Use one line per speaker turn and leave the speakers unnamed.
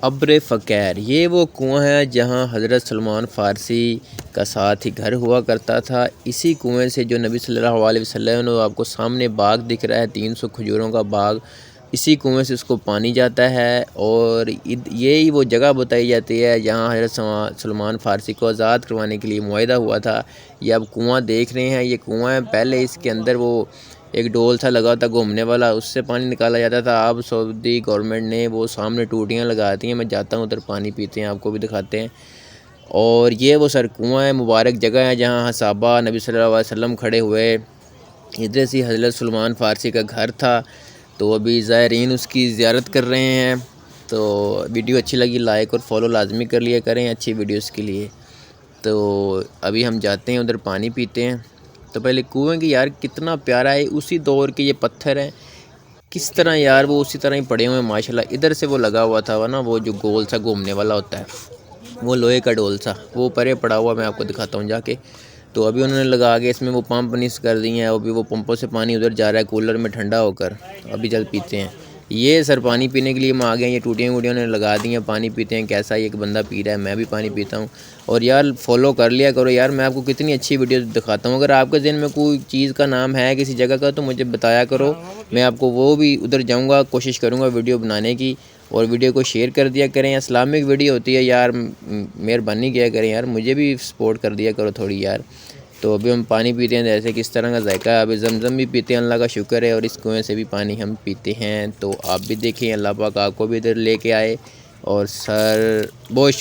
ابر فقیر، یہ وہ کنواں ہے جہاں حضرت سلمان فارسی کا ساتھ ہی گھر ہوا کرتا تھا۔ اسی کنویں سے جو نبی صلی اللہ علیہ وسلم نے، آپ کو سامنے باغ دکھ رہا ہے 300 کھجوروں کا باغ، اسی کنویں سے اس کو پانی جاتا ہے۔ اور یہی وہ جگہ بتائی جاتی ہے جہاں حضرت سلمان فارسی کو آزاد کروانے کے لیے معاہدہ ہوا تھا۔ یہ آپ کنواں دیکھ رہے ہیں، یہ کنواں ہے، پہلے اس کے اندر وہ ایک ڈول تھا لگا تھا گھومنے والا، اس سے پانی نکالا جاتا تھا۔ اب سعودی گورنمنٹ نے وہ سامنے ٹوٹیاں لگا دی ہیں، میں جاتا ہوں ادھر پانی پیتے ہیں، آپ کو بھی دکھاتے ہیں۔ اور یہ وہ سر کنواں ہے، مبارک جگہ ہے جہاں صحابہ نبی صلی اللہ علیہ وسلم کھڑے ہوئے۔ ادھر سے حضرت سلمان فارسی کا گھر تھا، تو ابھی زائرین اس کی زیارت کر رہے ہیں۔ تو ویڈیو اچھی لگی لائک اور فالو لازمی کر لیا کریں اچھی ویڈیوز کے لیے۔ تو ابھی ہم جاتے ہیں ادھر پانی پیتے ہیں۔ تو پہلے کنویں کی یار کتنا پیارا ہے، اسی دور کے یہ پتھر ہیں، کس طرح یار وہ اسی طرح ہی پڑے ہوئے ہیں ماشاءاللہ۔ ادھر سے وہ لگا ہوا تھا نا، وہ جو گول سا گھومنے والا ہوتا ہے، وہ لوہے کا ڈول سا، وہ پرے پڑا ہوا، میں آپ کو دکھاتا ہوں جا کے۔ تو ابھی انہوں نے لگا کے اس میں وہ پمپ نیس کر دی ہیں، ابھی وہ پمپوں سے پانی ادھر جا رہا ہے کولر میں ٹھنڈا ہو کر، ابھی جل پیتے ہیں۔ یہ سر پانی پینے کے لیے ہم آ گئے ہیں، یہ ٹوٹیاں ووٹیاں انہوں نے لگا دی ہیں، پانی پیتے ہیں۔ کیسا ایک بندہ پی رہا ہے، میں بھی پانی پیتا ہوں۔ اور یار فالو کر لیا کرو یار، میں آپ کو کتنی اچھی ویڈیو دکھاتا ہوں۔ اگر آپ کے ذہن میں کوئی چیز کا نام ہے کسی جگہ کا تو مجھے بتایا کرو، میں آپ کو وہ بھی ادھر جاؤں گا، کوشش کروں گا ویڈیو بنانے کی۔ اور ویڈیو کو شیئر کر دیا کریں، اسلامک ویڈیو ہوتی ہے یار، مہربانی کیا کریں یار، مجھے بھی سپورٹ کر دیا کرو تھوڑی یار۔ تو ابھی ہم پانی پیتے ہیں، جیسے کس طرح کا ذائقہ ہے، ابھی زمزم بھی پیتے ہیں، اللہ کا شکر ہے، اور اس کنویں سے بھی پانی ہم پیتے ہیں۔ تو آپ بھی دیکھیں، اللہ پاک آپ کو بھی ادھر لے کے آئے، اور سر بہت